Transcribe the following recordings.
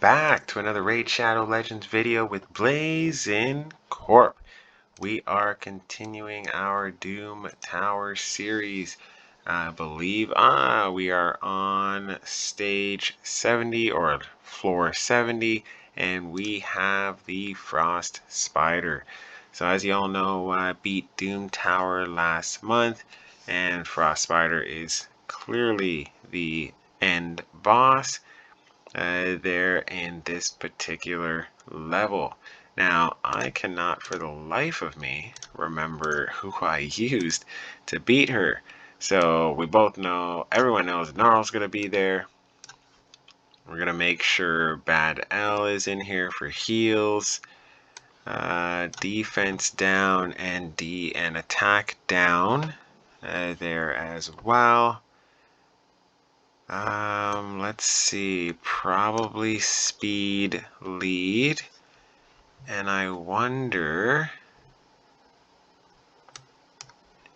back to another Raid Shadow Legends video with Blazencorp. We are continuing our Doom Tower series. I believe we are on stage 70 or floor 70, and we have the Frost Spider. So as you all know, I beat Doom Tower last month, and Frost Spider is clearly the end boss there in this particular level. Now, I cannot for the life of me remember who I used to beat her. So we both know, everyone knows Gnarl's going to be there. We're going to make sure Bad L is in here for heals. Defense down and attack down there as well. Let's see, probably speed lead. And I wonder,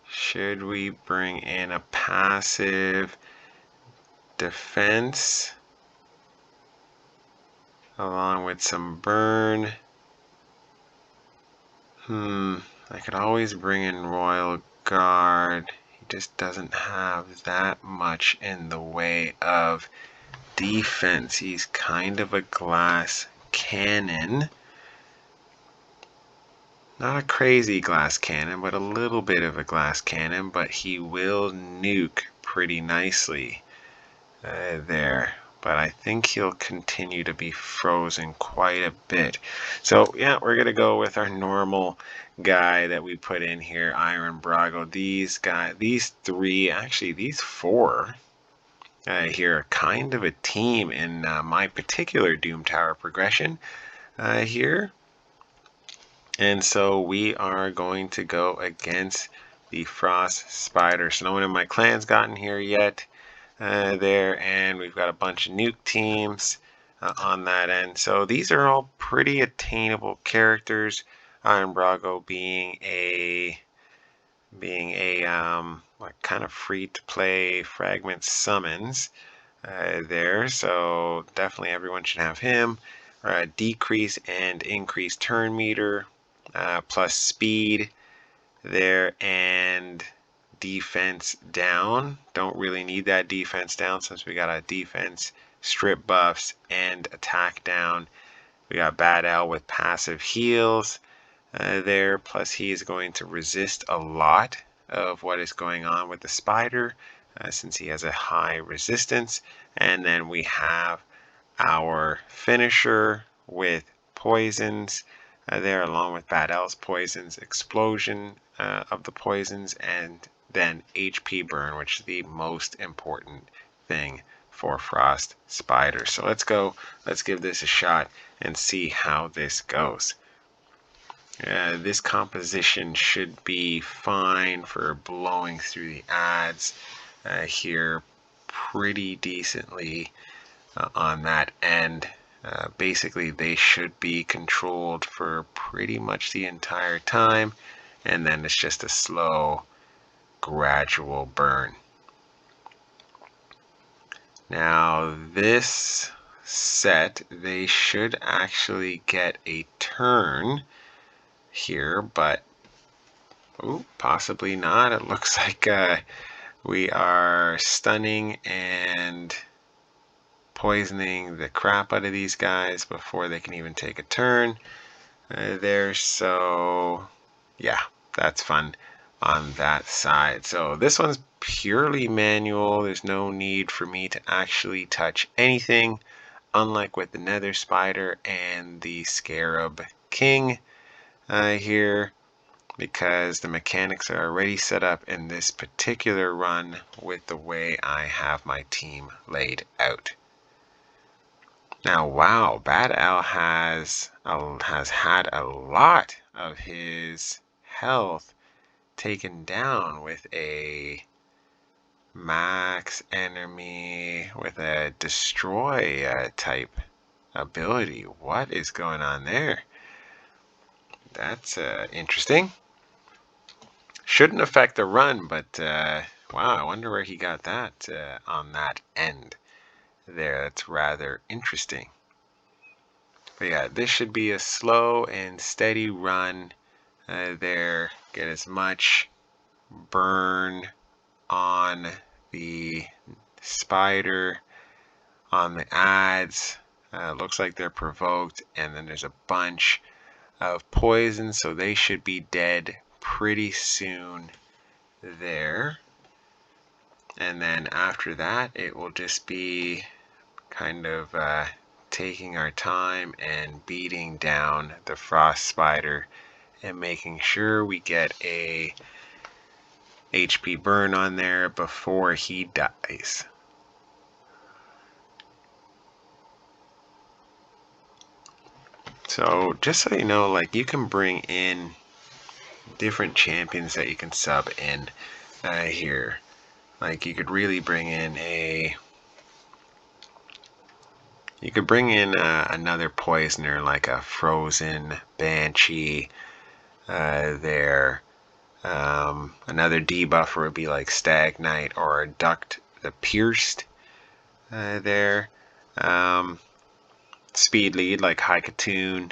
should we bring in a passive defense along with some burn? I could always bring in Royal Guard. He just doesn't have that much in the way of defense. He's kind of a glass cannon. Not a crazy glass cannon, but a little bit of a glass cannon, but he will nuke pretty nicely there. But I think he'll continue to be frozen quite a bit. So yeah, we're going to go with our normal guy that we put in here, Iron Brago. These three, actually these four here are kind of a team in my particular Doom Tower progression here. And so we are going to go against the Frost Spider. So no one in my clan's gotten here yet there, and we've got a bunch of nuke teams on that end. So these are all pretty attainable characters. Iron Brago being a like kind of free to play fragment summons there. So definitely everyone should have him. Decrease and increase turn meter. Plus speed there, and defense down. Don't really need that defense down since we got a defense strip buffs and attack down. We got Bad L with passive heals there, plus he is going to resist a lot of what is going on with the spider since he has a high resistance. And then we have our finisher with poisons there, along with Bad L's poisons, explosion of the poisons, and then HP burn, which is the most important thing for Frost Spider. So let's give this a shot and see how this goes. This composition should be fine for blowing through the ads here pretty decently on that end. Basically, they should be controlled for pretty much the entire time, and then it's just a slow, gradual burn. Now, this set, they should actually get a turn here, but possibly not. It looks like we are stunning and poisoning the crap out of these guys before they can even take a turn there. So yeah, that's fun on that side. So this one's purely manual. There's no need for me to actually touch anything, unlike with the Nether Spider and the Scarab King here, because the mechanics are already set up in this particular run with the way I have my team laid out. Now, wow, Bad L has had a lot of his health taken down with a max enemy with a destroy type ability. What is going on there? That's interesting. Shouldn't affect the run, but wow, I wonder where he got that on that end there. That's rather interesting. But yeah, this should be a slow and steady run there. Get as much burn on the spider, on the ads. Looks like they're provoked, and then there's a bunch of poison, so they should be dead pretty soon there. And then after that, it will just be kind of taking our time and beating down the frost spider and making sure we get a HP burn on there before he dies. So just so you know, like, you can bring in different champions that you can sub in here. Like, you could really bring in another poisoner, like a frozen banshee there. Another debuffer would be like Stag Knight or Duct the Pierced there. Speed lead like Haikatoon.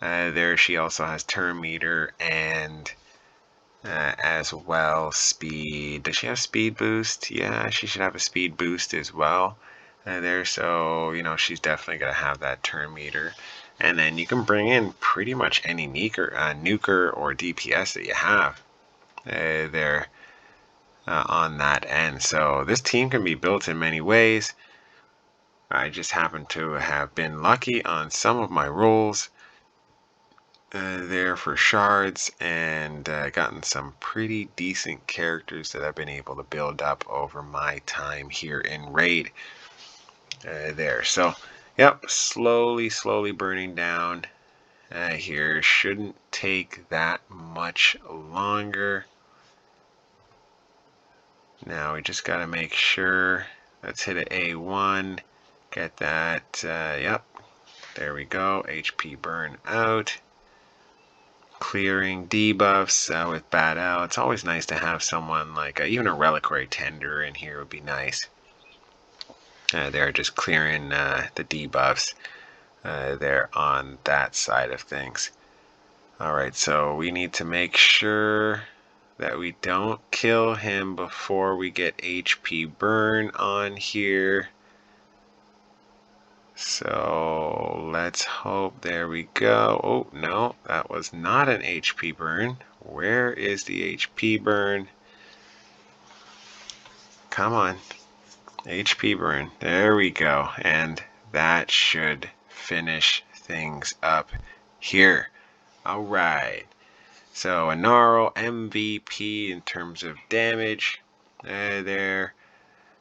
There she also has turn meter and as well speed. Does she have speed boost? Yeah, she should have a speed boost as well there. So, you know, she's definitely going to have that turn meter. And then you can bring in pretty much any nuker or DPS that you have there on that end. So this team can be built in many ways. I just happen to have been lucky on some of my rolls there for shards and gotten some pretty decent characters that I've been able to build up over my time here in Raid there. So, yep, slowly burning down here. Shouldn't take that much longer. Now we just got to make sure, let's hit an A1, get that, yep, there we go, HP burn out. Clearing debuffs with Bad Owl. It's always nice to have someone like, even a Reliquary Tender in here would be nice. They're just clearing the debuffs there on that side of things. Alright, so we need to make sure that we don't kill him before we get HP burn on here. So let's hope, there we go. Oh no, that was not an HP burn. Where is the HP burn? Come on, HP burn, there we go. And that should finish things up here. Alright, so a Gnarl MVP in terms of damage there.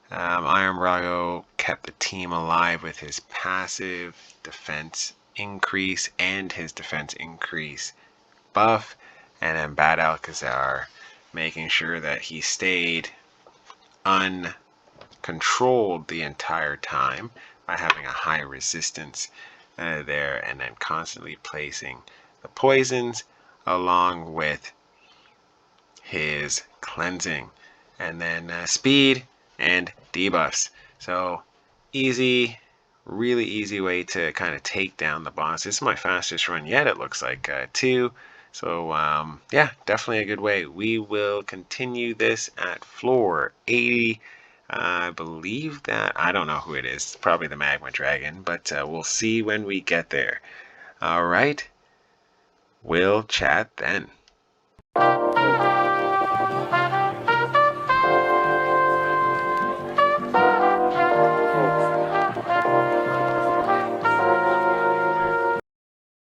Iron Brago kept the team alive with his passive defense increase and his defense increase buff, and then Bad Alcazar making sure that he stayed uncontrolled the entire time by having a high resistance there, and then constantly placing the poisons along with his cleansing, and then speed and debuffs. So easy, really easy way to kind of take down the boss. This is my fastest run yet, it looks like, too. So yeah, definitely a good way. We will continue this at floor 80. I believe that, I don't know who it is, probably the Magma Dragon, but we'll see when we get there. Alright, we'll chat then.